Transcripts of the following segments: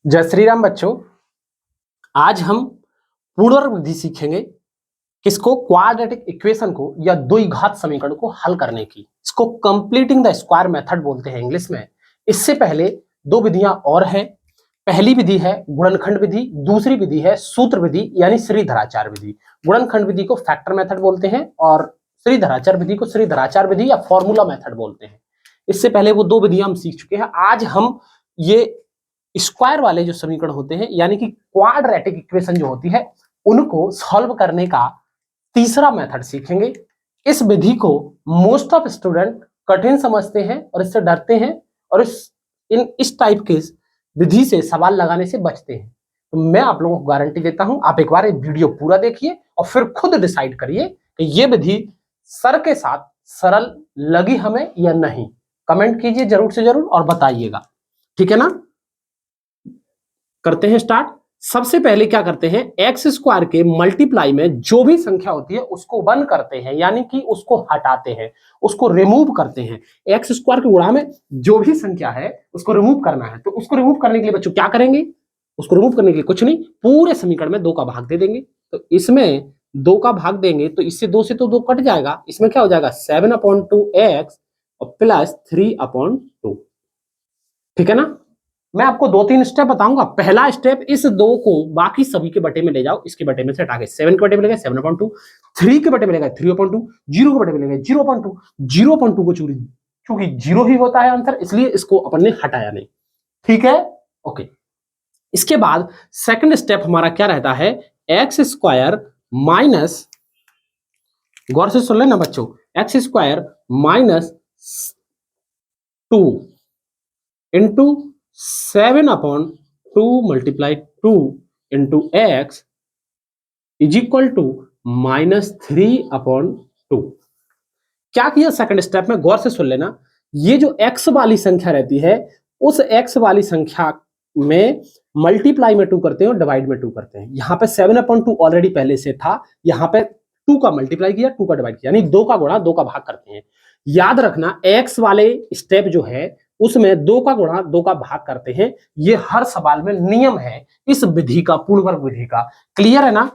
जय श्री राम बच्चों। आज हम पूर्णवर्ग विधि सीखेंगे। किसको? क्वाड्रेटिक इक्वेशन को या द्विघात समीकरण को हल करने की। इसको कंप्लीटिंग द स्क्वायर मेथड बोलते हैं इंग्लिश में। इससे पहले दो विधियां और हैं। पहली विधि है गुणनखंड विधि, दूसरी विधि है सूत्र विधि यानी श्रीधराचार्य विधि। गुणनखंड विधि को फैक्टर मेथड बोलते हैं और श्रीधराचार्य विधि को श्रीधराचार्य विधि या फॉर्मूला मेथड बोलते हैं। इससे पहले वो दो विधियां हम सीख चुके हैं। आज हम ये स्क्वायर वाले जो समीकरण होते हैं यानी कि क्वाड्रेटिक इक्वेशन जो होती है उनको सॉल्व करने का तीसरा मेथड सीखेंगे। इस विधि को मोस्ट ऑफ स्टूडेंट कठिन समझते हैं और इससे डरते हैं और इस टाइप के विधि से सवाल लगाने से बचते हैं। तो मैं आप लोगों को गारंटी देता हूं, आप एक बार ये वीडियो पूरा देखिए और फिर खुद डिसाइड करिए कि ये विधि सर के साथ सरल लगी हमें या नहीं। कमेंट कीजिए जरूर से जरूर और बताइएगा, ठीक है ना। करते हैं स्टार्ट। सबसे पहले क्या करते हैं, एक्स स्क्वायर के मल्टीप्लाई में जो भी संख्या होती है उसको वन करते हैं यानी कि उसको हटाते हैं, उसको रिमूव करते हैं। एक्स स्क्वायर के गुणा में जो भी संख्या है उसको रिमूव करना है। तो उसको रिमूव करने के लिए बच्चों क्या करेंगे? उसको रिमूव करने के लिए कुछ नहीं, पूरे समीकरण में 2 का भाग दे देंगे। तो इसमें 2 का भाग देंगे तो इससे 2 से तो 2 कट जाएगा। इसमें क्या हो जाएगा? 7/2x और प्लस 3/2। ठीक है ना। मैं आपको 2-3 स्टेप बताऊंगा। पहला स्टेप, इस 2 को बाकी सभी के बटे में ले जाओ। इसके बटे में से हटा के 7 के बटे में लेगा 7/2, 3 के बटे में लेगा 3/2, 0 के बटे में लेगा 0/2। 0/2 को चूंकि 0 ही होता है आंसर, इसलिए इसको अपन ने हटाया नहीं। ठीक है, ओके। इसके बाद सेकंड स्टेप हमारा क्या रहता है? एक्स स्क्वायर माइनस, गौर से सुन लेना बच्चों, x square minus 2 into 7/2 multiply 2 into x is equal to -3/2। क्या किया सेकंड स्टेप में? गौर से सुन लेना। ये जो एक्स वाली संख्या रहती है उस एक्स वाली संख्या में मल्टीप्लाई में 2 करते हैं और डिवाइड में 2 करते हैं। यहां पे 7/2 ऑलरेडी पहले से था, यहां पे 2 का मल्टीप्लाई किया, 2 का डिवाइड किया, यानी 2 का गुणा 2 का भाग करते हैं। याद रखना, एक्स वाले स्टेप जो है उसमें 2 का गुणा 2 का भाग करते हैं। ये हर सवाल में नियम है इस विधि का, पूर्णवर्ग विधि का। क्लियर है ना?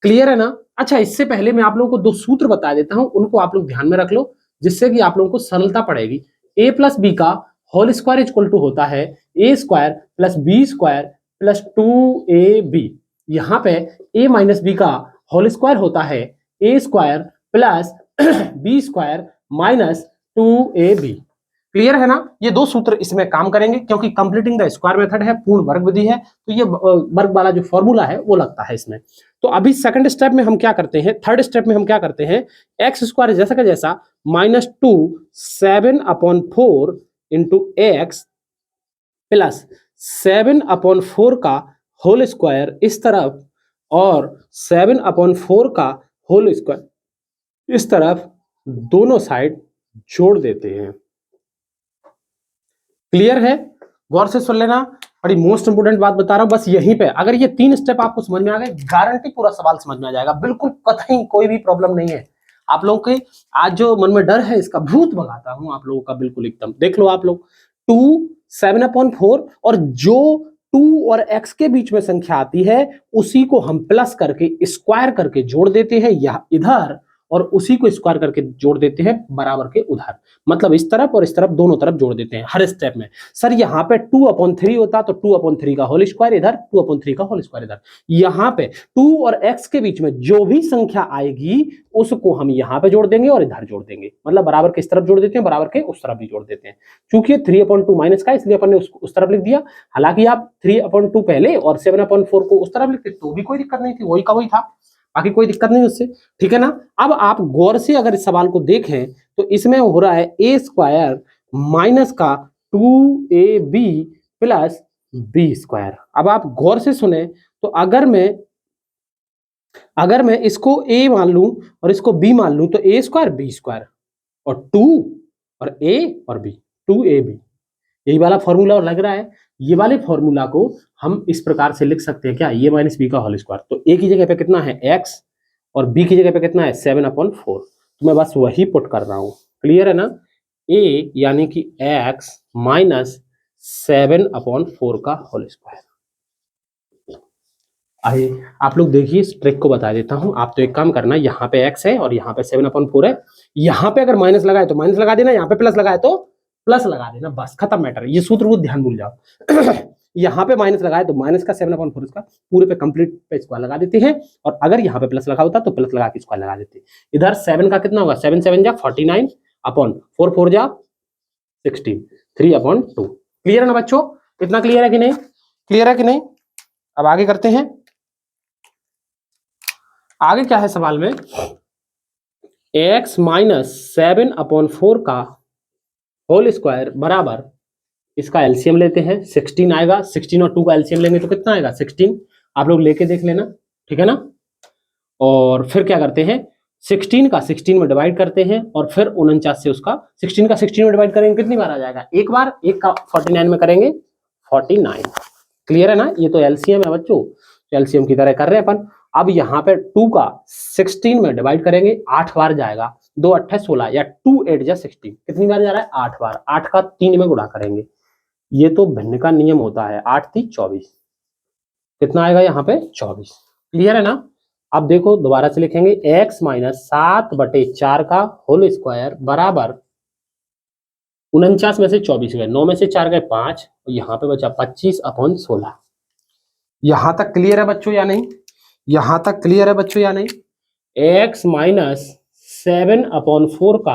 क्लियर है ना। अच्छा, इससे पहले मैं आप लोगों को 2 सूत्र बता देता हूं, उनको आप लोग ध्यान में रख लो जिससे कि आप लोगों को सरलता पड़ेगी। a प्लस बी का होल स्क्वायर इक्वल टू होता है a square plus b square plus 2ab। यहां पे a माइनस बी का होल स्क्वायर होता है a square plus b square minus 2ab। Clear है ना। ये 2 सूत्र इसमें काम करेंगे क्योंकि कंप्लीटिंग द स्क्वायर मेथड है, पूर्ण वर्ग विधि है, तो ये वर्ग वाला जो फॉर्मूला है वो लगता है इसमें। तो अभी सेकंड स्टेप में हम क्या करते हैं, थर्ड स्टेप में हम क्या करते हैं, एक्स स्क्वायर जैसा का जैसा -2 7/4 इंटू एक्स प्लस 7/4 का होल स्क्वायर इस तरफ और 7/4 का होल स्क्वायर इस तरफ, दोनों साइड जोड़ देते हैं। क्लियर है? गौर से सुन लेना, बड़ी मोस्ट इंपोर्टेंट बात बता रहा हूं बस यहीं पे। अगर ये 3 स्टेप आपको समझ में आ गए, गारंटी पूरा सवाल समझ में आ जाएगा। बिल्कुल कतई कोई भी प्रॉब्लम नहीं है। आप लोगों के आज जो मन में डर है इसका भूत भगाता हूं आप लोगों का, बिल्कुल एकदम। देख लो आप लोग, 2 7/4 और जो 2 और x के बीच में संख्या आती है उसी को हम प्लस करके स्क्वायर करके जोड़ देते हैं या इधर, और उसी को स्क्वायर करके जोड़ देते हैं बराबर के उधर। मतलब इस तरफ और इस तरफ दोनों तरफ जोड़ देते हैं हर स्टेप में। सर यहाँ पे 2/3 होता तो 2/3 का होल स्क्वायर इधर, 2/3 का होल स्क्वायर इधर। यहाँ पे 2 और x के बीच में जो भी संख्या आएगी उसको हम यहाँ पे जोड़ देंगे और इधर जोड़ देंगे। मतलब बराबर के इस तरफ जोड़ देते हैं, बराबर के उस तरफ भी जोड़ देते हैं। चूंकि 3/2 माइनस का, इसलिए अपन ने उस तरफ लिख दिया। हालांकि आप 3/2 पहले और 7/4 को उस तरफ लिखते तो भी कोई दिक्कत नहीं थी, वही का वही था, बाकी कोई दिक्कत नहीं उससे। ठीक है ना। अब आप गौर से अगर इस सवाल को देखें तो इसमें हो रहा है a स्क्वायर माइनस का 2ab प्लस बी स्क्वायर। अब आप गौर से सुने तो अगर मैं इसको a मान लूं और इसको b मान लूं तो a स्क्वायर b स्क्वायर और 2 और a और b, 2ab। यही वाला फॉर्मूला लग रहा है। ये वाले फॉर्मूला को हम इस प्रकार से लिख सकते हैं क्या, a माइनस बी का होल स्क्वायर। तो a की जगह पे कितना है x और b की जगह पे कितना है 7/4। तो मैं बस वही पुट कर रहा हूं। क्लियर है ना। a यानी कि x माइनस 7/4 का होल स्क्वायर। आइए आप लोग देखिए, इस ट्रिक को बता देता हूं। आप तो एक काम करना, यहाँ पे x है और यहाँ पे 7/4 है। यहाँ पे अगर माइनस लगाए तो माइनस लगा देना, यहाँ पे प्लस लगाए तो प्लस लगा देना, बस खत्म मैटर। ये सूत्र वो ध्यान भूल जाओ। यहाँ पे माइनस लगाए तो माइनस का 7/4 इसका पूरे पे कंप्लीट पे स्क्वायर लगा देते हैं, और अगर यहाँ पे प्लस लगा होता तो प्लस लगा के स्क्वायर लगा देते। इधर 7 का कितना होगा, 7 7 जा 49 अपॉन 4 4 जा 16, 3/2। क्लियर है ना बच्चों? इतना क्लियर है कि नहीं? क्लियर है कि नहीं? अब आगे करते हैं। आगे क्या है सवाल में, x माइनस 7/4 का होल स्क्वायर बराबर, इसका एलसीएम लेते हैं, 16 आएगा। 16 और 2 का एलसीएम लेंगे तो कितना आएगा, 16। आप लोग लेके देख लेना, ठीक है ना। और फिर क्या करते हैं, 16 का 16 में डिवाइड करते हैं, और फिर 49 से उसका 16 का 16 में डिवाइड करेंगे, कितनी बार आ जाएगा, एक बार। एक का 49 में करेंगे 49। क्लियर है ना? ये तो एलसीएम है बच्चों, एलसीएम की तरह कर रहे हैं अपन। अब यहाँ पे 2 का 16 में डिवाइड करेंगे, 8 बार जाएगा। 2 8 16 या 2 8 जा 16, कितनी बार जा रहा है, 8 बार। 8 का 3 में गुणा करेंगे, ये तो भिन्न का नियम होता है। 8 3 24, कितना आएगा यहाँ पे, 24। क्लियर है ना? अब देखो दोबारा से लिखेंगे, x माइनस 7/4 का होल स्क्वायर बराबर, 49 में से 24 गए, 9 में से 4 गए 5, और यहाँ पे बचा 25/16। यहां तक क्लियर है बच्चों या नहीं? यहां तक क्लियर है बच्चों या नहीं? x माइनस 7/4 का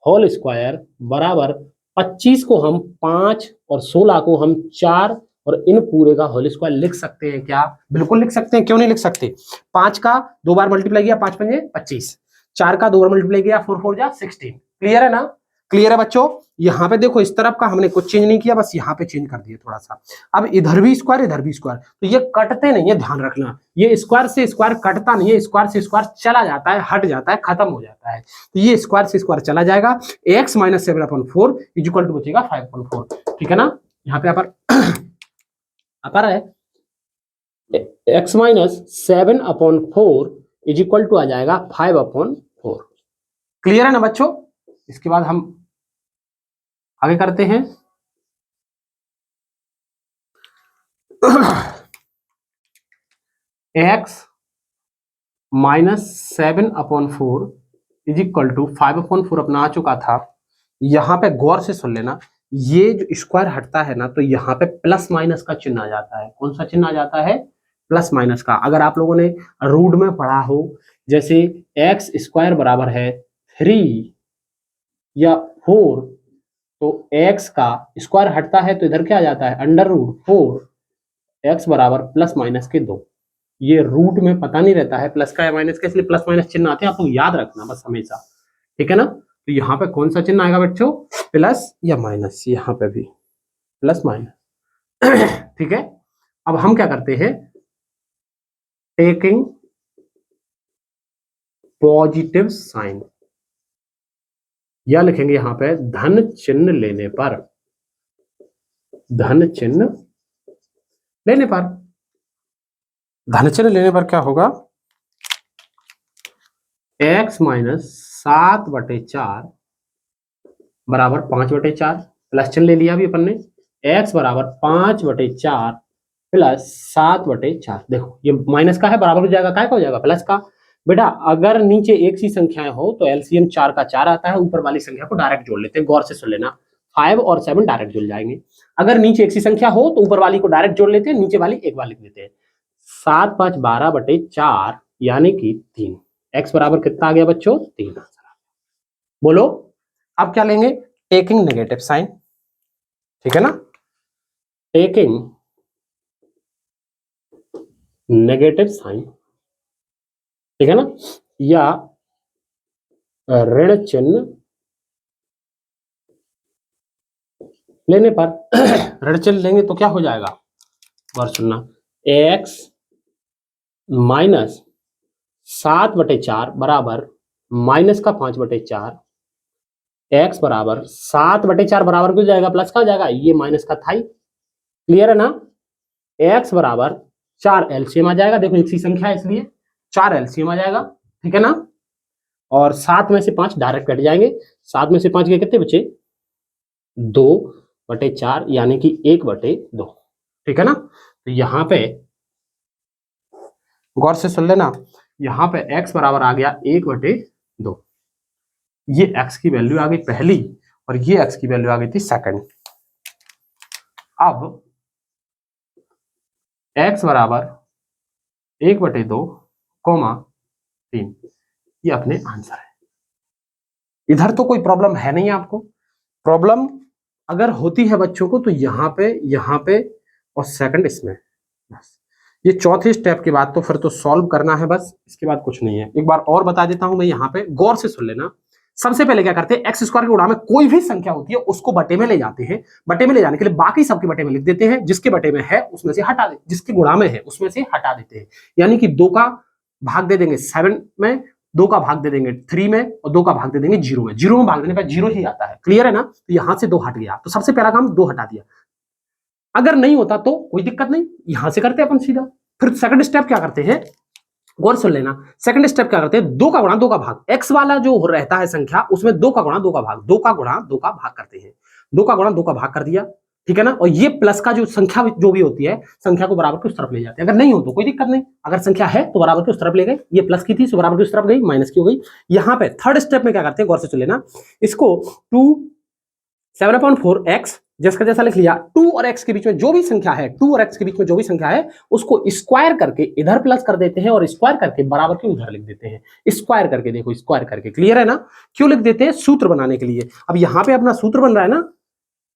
होल स्क्वायर बराबर 25 को हम 5 और 16 को हम 4, और इन पूरे का होल स्क्वायर लिख सकते हैं क्या? बिल्कुल लिख सकते हैं, क्यों नहीं लिख सकते। 5 का 2 बार मल्टीप्लाई किया, 5 5 25, 4 का 2 बार मल्टीप्लाई किया, 4 4 जा 16। क्लियर है ना? क्लियर है बच्चों? यहाँ पे देखो, इस तरफ का हमने कुछ चेंज नहीं किया, बस यहाँ पे चेंज कर दिया थोड़ा सा। अब इधर भी स्क्वायर इधर भी स्क्वायर, तो ये कटते नहीं है, ध्यान रखना। ये स्क्वायर से स्क्वायर कटता नहीं है, स्क्वायर से स्क्वायर चला जाता है, हट जाता है, खत्म हो जाता है। तो ये स्क्वायर से स्क्वायर चला जाएगा। x माइनस 7/4 इक्वल टू बचेगा 5/4। ठीक है ना? यहाँ पे अपर है, x माइनस 7/4 इक्वल टू आ जाएगा 5/4। क्लियर है ना बच्चों? इसके बाद हम आगे करते हैं। x minus 7/4 is equal to 5/4 अपना आ चुका था। यहां पे गौर से सुन लेना, ये जो स्क्वायर हटता है ना, तो यहाँ पे प्लस माइनस का चिन्ह आ जाता है। कौन सा चिन्ह आ जाता है? प्लस माइनस का। अगर आप लोगों ने रूट में पढ़ा हो, जैसे एक्स स्क्वायर बराबर है 3 या 4, तो x का स्क्वायर हटता है तो इधर क्या आ जाता है, √4, x बराबर प्लस माइनस के 2। ये रूट में पता नहीं रहता है प्लस का या माइनस का, इसलिए प्लस माइनस चिन्ह आते हैं, आपको याद रखना बस हमेशा। ठीक है ना? तो यहाँ पे कौन सा चिन्ह आएगा बच्चों, प्लस या माइनस, यहाँ पे भी प्लस माइनस। ठीक है? अब हम क्या करते हैं, टेकिंग पॉजिटिव साइन, या लिखेंगे यहाँ पे धन चिन्ह लेने पर, धन चिन्ह लेने पर, धन चिन्ह लेने पर क्या होगा, x माइनस 7/4 बराबर 5/4, प्लस चिन्ह ले लिया अभी अपन ने, x बराबर 5/4 प्लस 7/4। देखो ये माइनस का है, बराबर हो जाएगा, काय का हो जाएगा, प्लस का। बेटा अगर नीचे एक सी संख्याएं हो तो एलसीएम 4 का 4 आता है, ऊपर वाली संख्या को डायरेक्ट जोड़ लेते हैं। गौर से सुन लेना, 5 और 7 डायरेक्ट जुड़ जाएंगे। अगर नीचे एक सी संख्या हो तो ऊपर वाली को डायरेक्ट जोड़ लेते हैं, नीचे वाली एक बार लिख देते हैं। 7 5 12/4 यानी कि 3। x बराबर कितना आ गया बच्चों, 3। बोलो अब क्या लेंगे, टेकिंग नेगेटिव साइन। ठीक है ना? टेकिंग नेगेटिव साइन, ठीक है ना, या ऋण चिन्ह लेने पर, ऋण चिन्ह लेंगे तो क्या हो जाएगा, और सुनना, x माइनस 7/4 बराबर माइनस का 5/4, x बराबर 7/4 बराबर क्यों जाएगा, प्लस का हो जाएगा, ये माइनस का था ही। क्लियर है ना? x बराबर 4 एलसीएम आ जाएगा, देखो एक सी संख्या है इसलिए 4 एलसीएम आ जाएगा। ठीक है ना? और 7 में से 5 डायरेक्ट कट जाएंगे, 7 में से 5 के कितने बचे, 2/4 यानी कि 1/2। ठीक है ना? तो यहाँ पे गौर से सुन लेना, यहाँ पे x बराबर आ गया 1/2, ये x की वैल्यू आ गई पहली और ये x की वैल्यू आ गई थी सेकंड। अब x बराबर 1/2, 3, ये अपने आंसर है। इधर तो कोई प्रॉब्लम है नहीं आपको। प्रॉब्लम अगर होती है बच्चों को तो यहाँ पे और सेकंड इसमें, बस ये चौथे स्टेप के बाद तो फिर तो सॉल्व करना है बस, इसके बाद कुछ नहीं है। एक बार और बता देता हूं मैं, यहाँ पे गौर से सुन लेना। सबसे पहले क्या करते हैं, एक्स स्क्वायर के गुणा में कोई भी संख्या होती है उसको बटे में ले जाते हैं। बटे में ले जाने के लिए बाकी सबके बटे में लिख देते हैं, जिसके बटे में है उसमें से हटा दे, जिसके गुणा में है उसमें से हटा देते हैं। यानी कि 2 का भाग दे देंगे 7 में, 2 का भाग दे देंगे 3 में और 2 का भाग दे देंगे 0 में। 0 में भाग देने पर 0 ही आता है, क्लियर है ना। तो यहां से 2 हट गया, तो सबसे पहला काम 2 हटा दिया। अगर नहीं होता तो कोई दिक्कत नहीं, यहां से करते अपन सीधा। फिर सेकंड स्टेप क्या करते हैं, गौर सुन लेना। सेकंड स्टेप क्या करते हैं, 2 का गुणा 2 का भाग, एक्स वाला जो रहता है संख्या उसमें 2 का गुणा 2 का भाग, 2 का गुणा 2 का भाग करते हैं। 2 का गुणा 2 का भाग कर दिया, ठीक है ना। और ये प्लस का जो संख्या जो भी होती है, संख्या को बराबर के उस तरफ ले जाते हैं। अगर नहीं हो तो कोई दिक्कत नहीं, अगर संख्या है तो बराबर के उस तरफ ले गए। ये प्लस की थी तो बराबर के उस तरफ गई, माइनस की हो गई। यहाँ पे थर्ड स्टेप में क्या करते हैं, गौर से सुन लेना। इसको 7/4x जैसा जैसा लिख लिया, 2 और x के बीच में जो भी संख्या है, 2 और x के बीच में जो भी संख्या है उसको स्क्वायर करके इधर प्लस कर देते हैं और स्क्वायर करके बराबर के उधर लिख देते हैं। स्क्वायर करके देखो, स्क्वायर करके, क्लियर है ना। क्यों लिख देते हैं, सूत्र बनाने के लिए। अब यहां पे अपना सूत्र बन रहा है ना,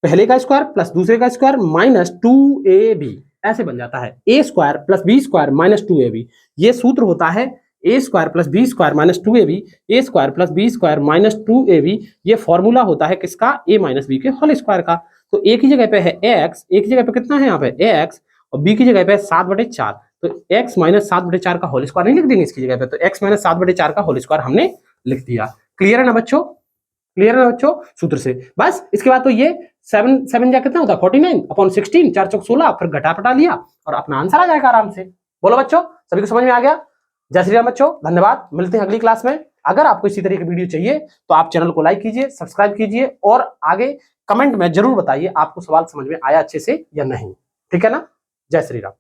पहले का स्क्वायर प्लस दूसरे का स्क्वायर माइनस 2ab, ऐसे बन जाता है। a square plus b square minus 2ab, ये सूत्र होता है a square plus b square minus 2ab, a square plus b square minus 2ab। ये फॉर्मूला होता है किसका, a माइनस बी के होल स्क्वायर का। तो a की जगह पे है x, a की जगह पे कितना है यहाँ पे x, और b की जगह पे 7/4, तो x माइनस 7/4 का होल स्क्वायर नहीं लिख देंगे इसकी जगह पे, तो x माइनस 7/4 का होल स्क्वायर हमने लिख दिया। क्लियर है ना बच्चों, क्लियर है ना बच्चों, सूत्र से। बस इसके बाद तो ये 7 जा कितना होता है 49/16, 4 चौक 16, फिर घटा पटा लिया और अपना आंसर आ जाएगा आराम से। बोलो बच्चों, सभी को समझ में आ गया। जय श्री राम बच्चों, धन्यवाद। मिलते हैं अगली क्लास में। अगर आपको इसी तरह की वीडियो चाहिए तो आप चैनल को लाइक कीजिए, सब्सक्राइब कीजिए और आगे कमेंट में जरूर बताइए आपको सवाल समझ में आया अच्छे से या नहीं। ठीक है ना। जय श्री राम।